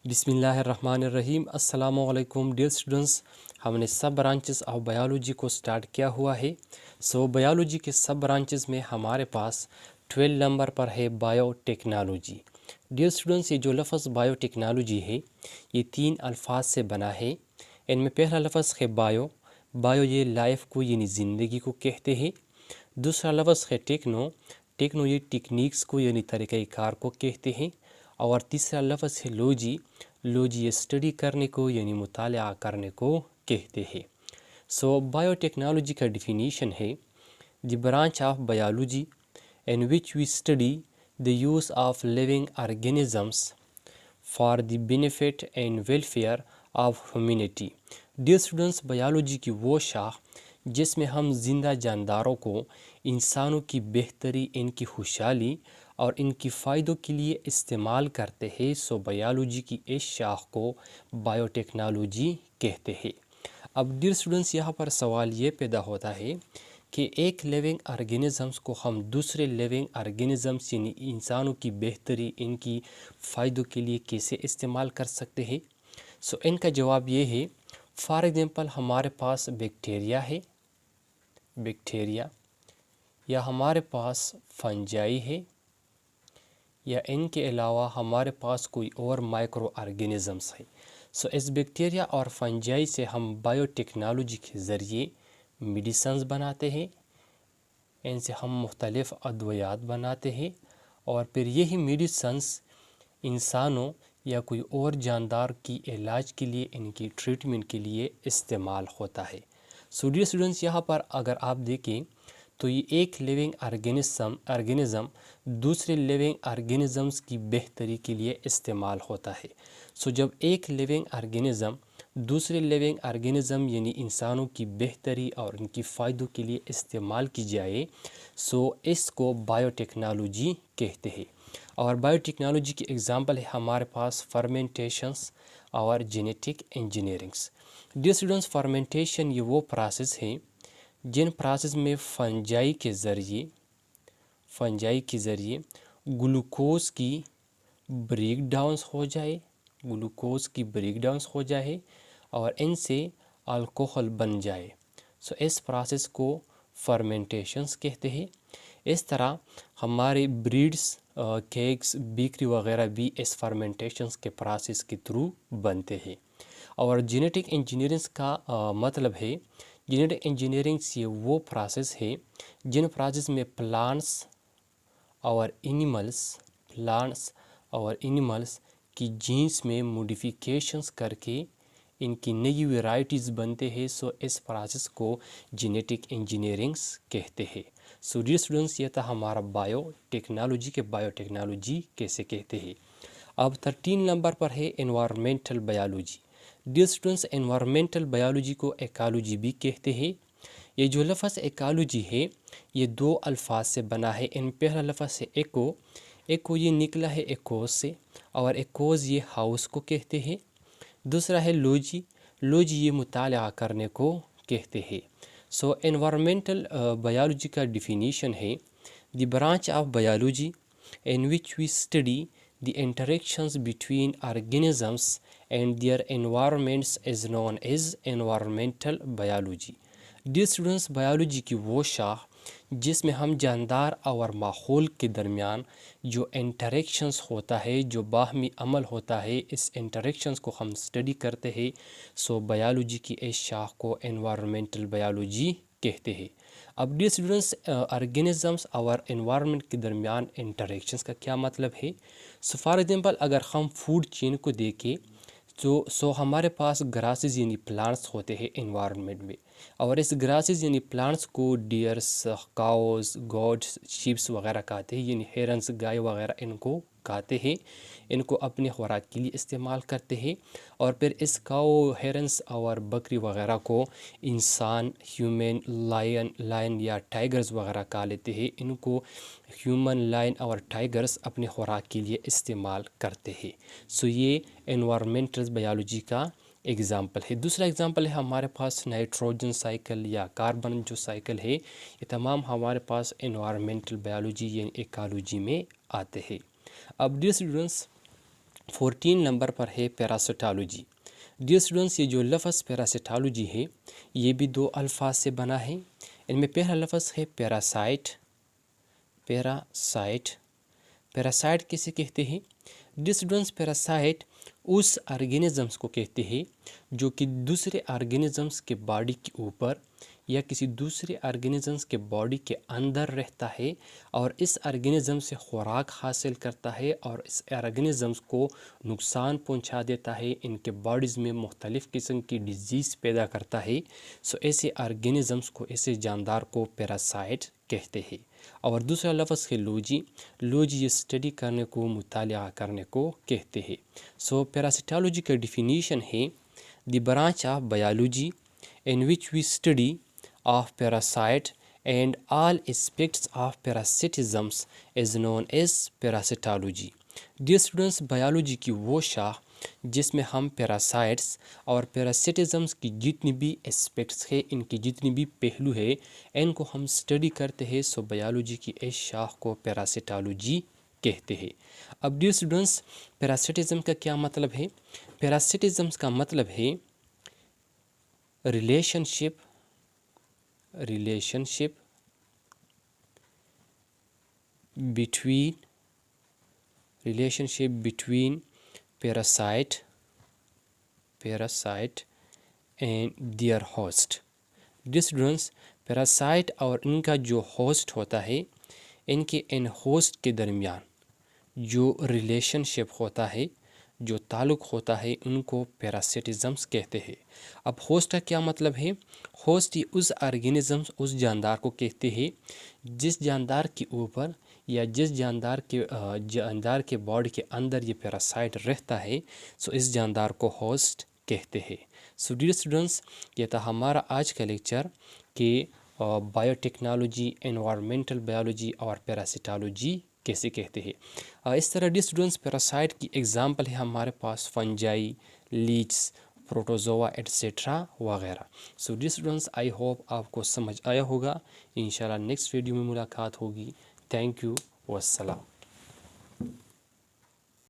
بسم اللہ الرحمن الرحیم۔ السلام علیکم ڈیئر اسٹوڈنٹس، ہم نے سب برانچز آف بایولوجی کو سٹارٹ کیا ہوا ہے۔ بایولوجی کے سب برانچز میں ہمارے پاس 12 نمبر پر ہے بایو ٹیکنالوجی۔ ڈیئر اسٹوڈنٹس، یہ جو لفظ بایو ٹیکنالوجی ہے یہ 3 الفاظ سے بنا ہے۔ ان میں پہلا لفظ ہے بایو۔ بایو یہ لائف کو یعنی زندگی کو کہتے ہیں۔ دوسرا لفظ ہے ٹیکنو۔ ٹیکنو یہ ٹیکنیکس کو یعنی طریقہ کار کو کہتے ہیں۔ اور تیسرا لفظ ہے لوجی۔ لوجی یہ اسٹڈی کرنے کو یعنی مطالعہ کرنے کو کہتے ہیں۔ بایو ٹیکنالوجی کا ڈیفینیشن ہے: the branch of biology in which we study the use of living organisms for the benefit and welfare of humanity۔ Dear students, biology کی وہ شاخ جس میں ہم زندہ جانداروں کو انسانوں کی بہتری، ان کی خوشحالی اور ان کی فائدوں کے لیے استعمال کرتے ہیں، بایولوجی کی اس شاخ کو بایو ٹیکنالوجی کہتے ہیں۔ اب ڈیئر اسٹوڈنٹس، یہاں پر سوال یہ پیدا ہوتا ہے کہ ایک لیونگ آرگینزمس کو ہم دوسرے لیونگ آرگینزمس یعنی انسانوں کی بہتری، ان کی فائدوں کے لیے کیسے استعمال کر سکتے ہیں؟ ان کا جواب یہ ہے، فار ایگزامپل ہمارے پاس بیکٹیریا ہے، یا ہمارے پاس فنجائی ہے، یا ان کے علاوہ ہمارے پاس کوئی اور مائکرو آرگینزمس ہے۔ اس بیکٹیریا اور فنجائی سے ہم بایو ٹیکنالوجی کے ذریعے میڈیسنز بناتے ہیں، ان سے ہم مختلف ادویات بناتے ہیں، اور پھر یہی میڈیسنز انسانوں یا کوئی اور جاندار کی علاج کے لیے، ان کی ٹریٹمنٹ کے لیے استعمال ہوتا ہے۔ ڈیئر اسٹوڈنٹس، یہاں پر اگر آپ دیکھیں تو یہ ایک لیونگ آرگینزم دوسرے لیونگ آرگینزمس کی بہتری کے لیے استعمال ہوتا ہے۔ جب ایک لیونگ آرگینزم دوسرے لیونگ آرگینزم یعنی انسانوں کی بہتری اور ان کی فائدوں کے لیے استعمال کی جائے، اس کو بایو ٹیکنالوجی کہتے ہیں۔ اور بایو ٹیکنالوجی کی اگزامپل ہے ہمارے پاس فرمنٹیشنس اور genetic engineerings. Dear students, fermentation یہ وہ پروسیس ہیں جن پروسیس میں فنجائی کے ذریعے گلوکوز کی بریک ڈاؤنس ہو جائے اور ان سے الکوہل بن جائے، اس پروسیس کو فرمنٹیشنز کہتے ہیں۔ اس طرح ہمارے بریڈز، کیکس، بیکری وغیرہ بھی اس فرمنٹیشنز کے پروسیس کے تھرو بنتے ہیں۔ اور جینیٹک انجینئرنگز کا مطلب ہے، جینیٹک انجینئرنگز یہ وہ پروسیس ہے جن پروسیس میں پلانٹس اور اینیملز کی جینس میں موڈیفیکیشنز کر کے ان کی نئی ویرائٹیز بنتے ہیں، اس پروسیس کو جینیٹک انجینئرنگز کہتے ہیں۔ ڈیئر اسٹوڈنٹس، یہ تھا ہمارا بایو ٹیکنالوجی کیسے کہتے ہیں۔ اب 13 نمبر پر ہے environmental biology. Dear students, environmental biology کو ایکالوجی بھی کہتے ہیں۔ یہ جو لفظ ایکالوجی ہے یہ 2 الفاظ سے بنا ہے۔ ان پہلا لفظ ہے ایکو یہ نکلا ہے ایکوز سے، اور ایکوز یہ ہاؤس کو کہتے ہیں۔ دوسرا ہے لوجی یہ مطالعہ کرنے کو کہتے ہیں۔ انوائرمنٹل بایولوجی کا ڈیفینیشن ہے: the branch of biology in which we study the interactions between organisms and their environments is known as environmental biology۔ Dear students, biology کی وہ شاخ جس میں ہم جاندار اور ماحول کے درمیان جو انٹریکشنز ہوتا ہے، جو باہمی عمل ہوتا ہے، اس انٹریکشنز کو ہم اسٹڈی کرتے ہیں، بایولوجی کی اس شاخ کو انوائرمنٹل بایولوجی کہتے ہیں۔ اب ڈیئر اسٹوڈنٹس، آرگینزمس اور انوائرمنٹ کے درمیان انٹریکشنز کا کیا مطلب ہے؟ فار ایگزامپل اگر ہم فوڈ چین کو دیکھیں تو ہمارے پاس گراسز یعنی پلانٹس ہوتے ہیں انوائرمنٹ میں، اور اس گراسز یعنی پلانٹس کو ڈیئرس، کاؤز، گوڈس، شیپس وغیرہ کھاتے ہیں، یعنی ہیرنس، گائے وغیرہ ان کو کھاتے ہیں، ان کو اپنے خوراک کے لیے استعمال کرتے ہیں۔ اور پھر اس کاؤ، ہیرنس اور بکری وغیرہ کو انسان، ہیومن، لائن یا ٹائیگرز وغیرہ کھا لیتے ہیں۔ ان کو ہیومن، لائن اور ٹائیگرز اپنے خوراک کے لیے استعمال کرتے ہیں۔ یہ انوائرمنٹل بایولوجی کا ایگزامپل ہے۔ دوسرا ایگزامپل ہے ہمارے پاس نائٹروجن سائیکل یا کاربن جو سائیکل ہے، یہ تمام ہمارے پاس انوائرمنٹل بایولوجی یعنی ایکالوجی میں آتے ہیں۔ اب ڈیئر اسٹوڈنٹس، 14 نمبر پر ہے پیراسیٹالوجی۔ ڈیئر اسٹوڈنٹس، یہ جو لفظ پیراسیٹالوجی ہے یہ بھی دو الفاظ سے بنا ہے۔ ان میں پہلا لفظ ہے پیراسائٹ۔ پیراسائٹ کسے کہتے ہیں؟ ڈیئر اسٹوڈنٹس، پیراسائٹ اس آرگینزمس کو کہتے ہیں جو کہ دوسرے آرگینزمس کے باڈی کے اوپر یا کسی دوسرے آرگینزمس کے باڈی کے اندر رہتا ہے اور اس آرگینزم سے خوراک حاصل کرتا ہے اور اس آرگینزمس کو نقصان پہنچا دیتا ہے، ان کے باڈیز میں مختلف قسم کی ڈیزیز پیدا کرتا ہے۔ ایسے آرگینزمس کو، ایسے جاندار کو پیراسائٹ کہتے ہیں۔ اور دوسرا لفظ ہے لوجی۔ لوجی یہ اسٹڈی کرنے کو، مطالعہ کرنے کو کہتے ہیں۔ پیراسیٹالوجی کا ڈیفینیشن ہے the branch of biology in which we study of parasite and all aspects of parasitisms is known as parasitology۔ Dear students، biology کی وہ شاخ جس میں ہم پیراسائٹس اور پیراسٹزمس کی جتنی بھی اسپیکٹس ہے، ان کی جتنی بھی پہلو ہے، ان کو ہم اسٹڈی کرتے ہیں، بایولوجی کی اس شاخ کو پیراسیٹالوجی کہتے ہیں۔ اب ڈیئر اسٹوڈنٹس، پیراسٹزم کا کیا مطلب ہے؟ پیراسٹزمس کا مطلب ہے relationship between parasite and their host. Dear students, parasite اور ان کا جو ہوسٹ ہوتا ہے، ان ہوسٹ کے درمیان جو ریلیشن شپ ہوتا ہے، جو تعلق ہوتا ہے، ان کو پیراسٹزمس کہتے ہیں۔ اب ہوسٹ کا کیا مطلب ہے؟ ہوسٹ اس آرگینزمس، اس جاندار کو کہتے ہیں جس جاندار کے اوپر یا جس جاندار کے باڈی کے اندر یہ پیراسائٹ رہتا ہے، اس جاندار کو ہوسٹ کہتے ہیں۔ ڈیئر اسٹوڈنٹس، یہ تھا ہمارا آج کا لیکچر کہ بایو ٹیکنالوجی، انوائرمنٹل بایولوجی اور پیراسیٹالوجی کیسے کہتے ہیں۔ اس طرح ڈیئر اسٹوڈنٹس، پیراسائٹ کی ایگزامپل ہے ہمارے پاس فنجائی، لیچس، پروٹوزوا ایٹسیٹرا وغیرہ۔ ڈیئر اسٹوڈنٹس، آئی ہوپ آپ کو سمجھ آیا ہوگا۔ انشاءاللہ نیکسٹ ویڈیو میں ملاقات ہوگی۔ تھینک یو، والسلام۔